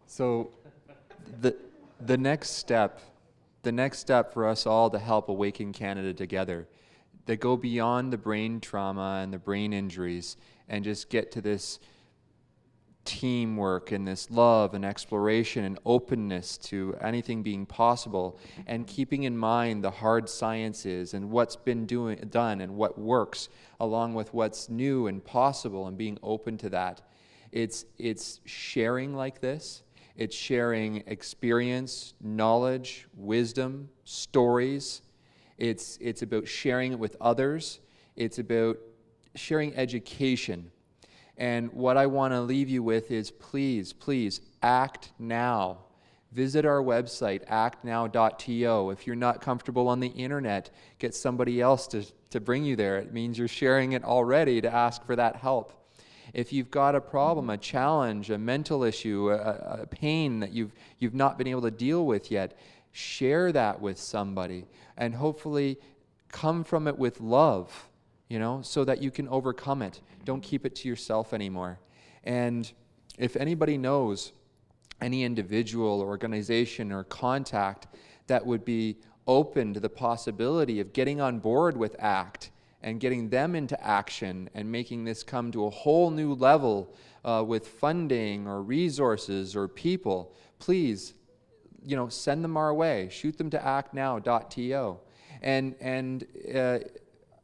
So the the next step, the next step for us all to help Awaken Canada together, that go beyond the brain trauma and the brain injuries and just get to this teamwork and this love and exploration and openness to anything being possible, and keeping in mind the hard sciences and what's been done and what works, along with what's new and possible, and being open to that. It's sharing like this. It's sharing experience, knowledge, wisdom, stories. It's about sharing it with others. It's about sharing education. And what I want to leave you with is, please, please act now. Visit our website, actnow.to. If you're not comfortable on the internet, get somebody else to bring you there. It means you're sharing it already to ask for that help. If you've got a problem, a challenge, a mental issue, a pain that you've not been able to deal with yet, share that with somebody, and hopefully come from it with love, so that you can overcome it. Don't keep it to yourself anymore. And if anybody knows any individual or organization or contact that would be open to the possibility of getting on board with ACT and getting them into action and making this come to a whole new level with funding or resources or people, please, send them our way. Shoot them to actnow.to. And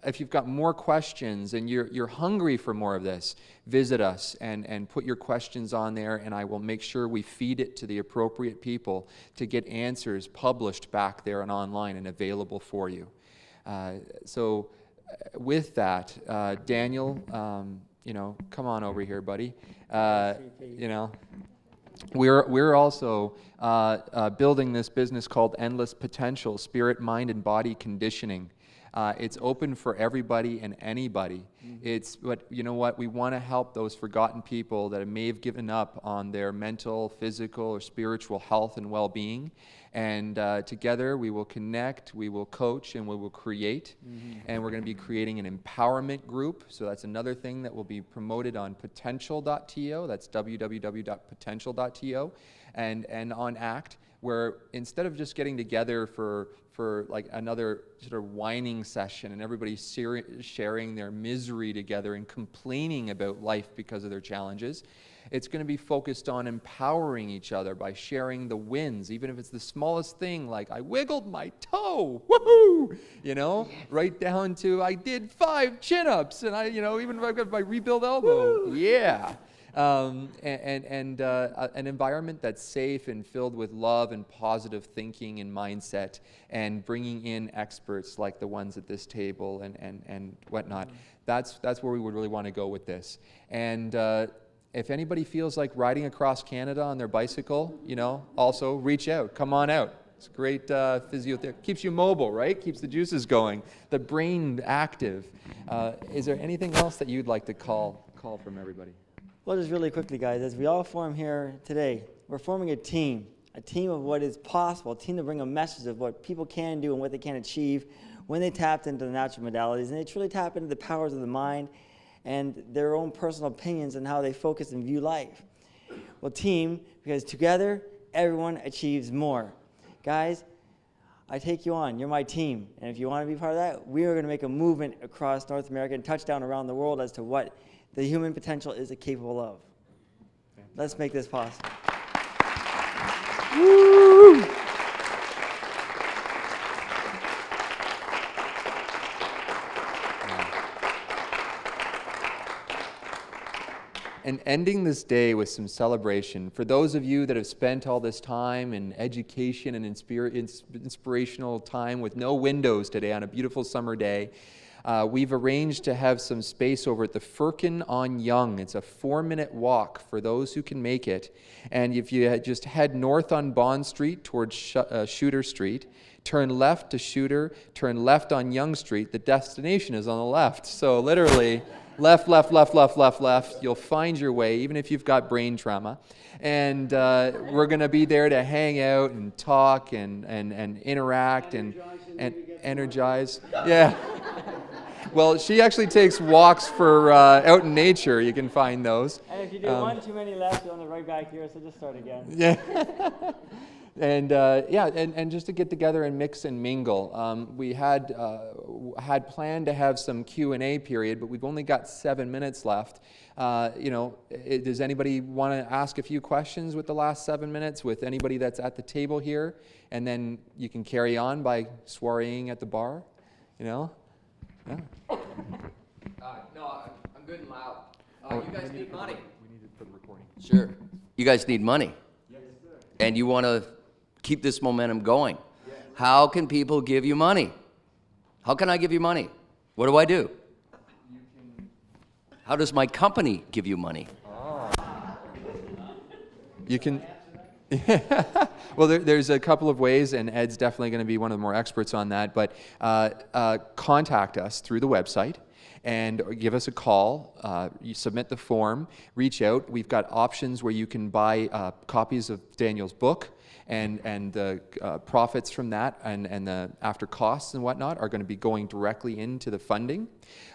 if you've got more questions and you're hungry for more of this, visit us and put your questions on there, and I will make sure we feed it to the appropriate people to get answers published back there and online and available for you. So with that, Daniel, come on over here, buddy. We're also building this business called Endless Potential, Spirit, Mind, and Body Conditioning. It's open for everybody and anybody. It's we want to help those forgotten people that may have given up on their mental, physical, or spiritual health and well-being. And together we will connect, we will coach, and we will create. And we're going to be creating an empowerment group. So that's another thing that will be promoted on potential.to. That's www.potential.to. And on ACT, where instead of just getting together for like another sort of whining session and everybody sharing their misery together and complaining about life because of their challenges, it's going to be focused on empowering each other by sharing the wins, even if it's the smallest thing, like I wiggled my toe, woohoo, yes. Right down to I did 5 chin-ups, and even if I've got my rebuild elbow, woo. Yeah. An environment that's safe and filled with love and positive thinking and mindset, and bringing in experts like the ones at this table and whatnot. That's where we would really want to go with this. And if anybody feels like riding across Canada on their bicycle, also reach out. Come on out. It's great physiotherapy. Keeps you mobile, right? Keeps the juices going, the brain active. Is there anything else that you'd like to call from everybody? Well, just really quickly, guys, as we all form here today, we're forming a team of what is possible, a team to bring a message of what people can do and what they can achieve when they tapped into the natural modalities, and they truly tap into the powers of the mind and their own personal opinions and how they focus and view life. Well, team, because together, everyone achieves more. Guys, I take you on. You're my team. And if you want to be part of that, we are going to make a movement across North America and touch down around the world as to what the human potential is capable of. Let's make this possible. Woo! And ending this day with some celebration, for those of you that have spent all this time in education and inspirational time with no windows today on a beautiful summer day, we've arranged to have some space over at the Firkin on Yonge. It's a 4-minute walk for those who can make it. And if you just head north on Bond Street towards Shooter Street, turn left to Shooter, turn left on Yonge Street, the destination is on the left. So literally, left, left, left, left, left, left. You'll find your way, even if you've got brain trauma. And we're going to be there to hang out and talk and interact and energize. Yeah. Well, she actually takes walks for out in nature. You can find those. And if you do one too many left, you're on the right back here, so just start again. Yeah. And and just to get together and mix and mingle. We had planned to have some Q&A period, but we've only got 7 minutes left. Does anybody want to ask a few questions with the last 7 minutes with anybody that's at the table here? And then you can carry on by soireeing at the bar, Yeah. No, I'm good and loud. You guys need money. We need it for the recording. Sure. You guys need money. Yes, sir. And you want to keep this momentum going. Yes. How can people give you money? How can I give you money? What do I do? How does my company give you money? You can. Well, there's a couple of ways, and Ed's definitely going to be one of the more experts on that, but contact us through the website and give us a call. You submit the form, reach out. We've got options where you can buy copies of Daniel's book, and the profits from that and the after costs and whatnot are going to be going directly into the funding.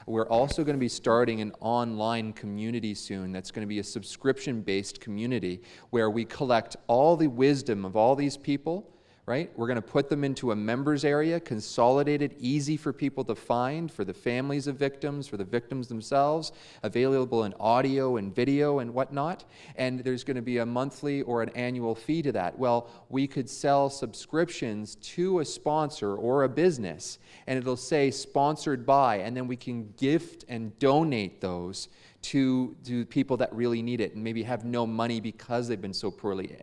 We're also going to be starting an online community soon that's going to be a subscription-based community where we collect all the wisdom of all these people, right? We're going to put them into a members area, consolidated, easy for people to find, for the families of victims, for the victims themselves, available in audio and video and whatnot. And there's going to be a monthly or an annual fee to that. Well, we could sell subscriptions to a sponsor or a business, and it'll say sponsored by, and then we can gift and donate those to people that really need it and maybe have no money because they've been so poorly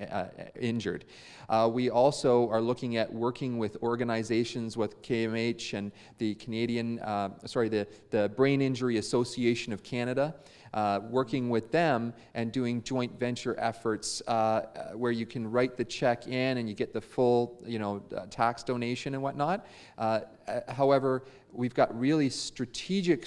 injured. We also are looking at working with organizations with KMH and the the Brain Injury Association of Canada, working with them and doing joint venture efforts where you can write the check in and you get the full, tax donation and whatnot. However, we've got really strategic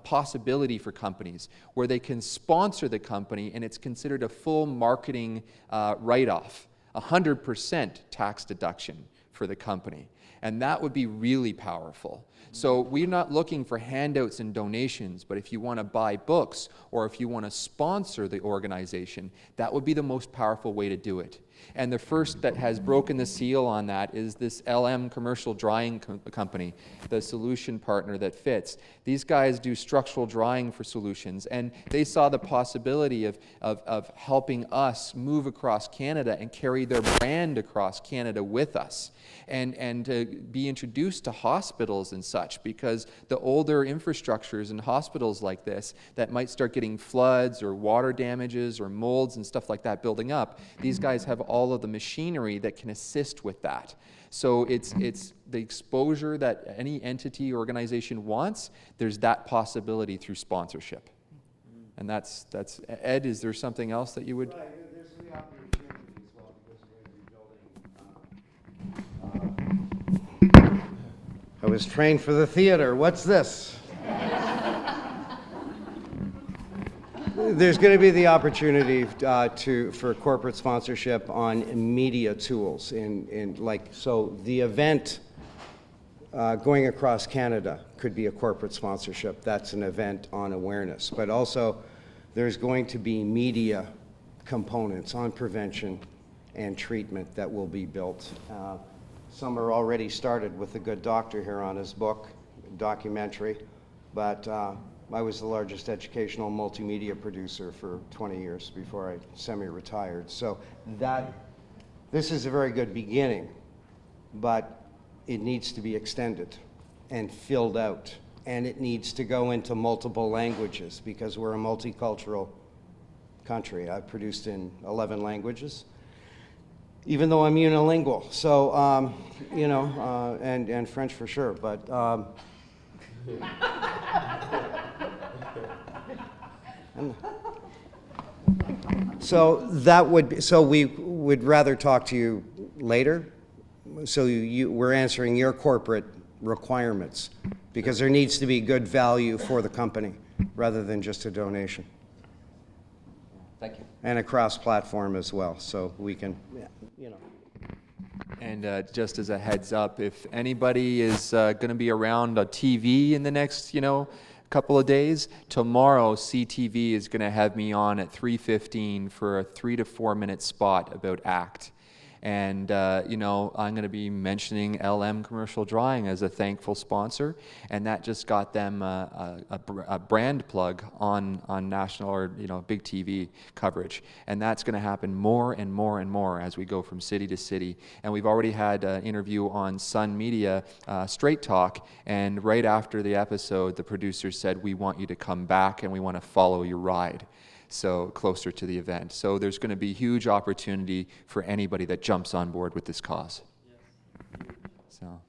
possibility for companies where they can sponsor the company and it's considered a full marketing write-off, 100% tax deduction for the company. And that would be really powerful. So we're not looking for handouts and donations, but if you want to buy books or if you want to sponsor the organization, that would be the most powerful way to do it. And the first that has broken the seal on that is this LM Commercial Drying Company, the solution partner that fits. These guys do structural drying for solutions, and they saw the possibility of helping us move across Canada and carry their brand across Canada with us, and to be introduced to hospitals and such, because the older infrastructures in hospitals like this that might start getting floods or water damages or molds and stuff like that building up, these guys have all of the machinery that can assist with that. So it's the exposure that any entity or organization wants. There's that possibility through sponsorship. And that's Ed, is there something else that you would? Right, there's the opportunity as well, because we're going to be building. I was trained for the theater. What's this? There's going to be the opportunity for corporate sponsorship on media tools, so the event going across Canada could be a corporate sponsorship. That's an event on awareness, but also there's going to be media components on prevention and treatment that will be built. Some are already started with The Good Doctor here on his book, documentary, but I was the largest educational multimedia producer for 20 years before I semi-retired. So this is a very good beginning, but it needs to be extended and filled out. And it needs to go into multiple languages because we're a multicultural country. I've produced in 11 languages, even though I'm unilingual. So, and French for sure, but so we would rather talk to you later. So we're answering your corporate requirements because there needs to be good value for the company rather than just a donation. Thank you. And a cross-platform as well, so we can, And just as a heads up, if anybody is going to be around on TV in the next, couple of days, tomorrow CTV is going to have me on at 3:15 for a 3 to 4 minute spot about ACT. And, I'm going to be mentioning LM Commercial Drawing as a thankful sponsor. And that just got them a brand plug on national or, big TV coverage. And that's going to happen more and more and more as we go from city to city. And we've already had an interview on Sun Media, Straight Talk. And right after the episode, the producers said, we want you to come back and we want to follow your ride. So closer to the event. So there's going to be huge opportunity for anybody that jumps on board with this cause. So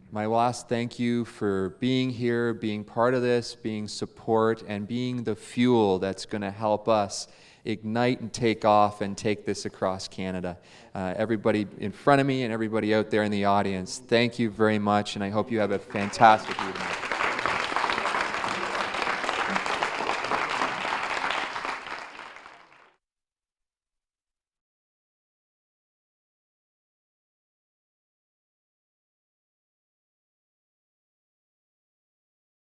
my last thank you for being here, being part of this, being support, and being the fuel that's going to help us ignite and take off and take this across Canada. Everybody in front of me and everybody out there in the audience, thank you very much, and I hope you have a fantastic evening.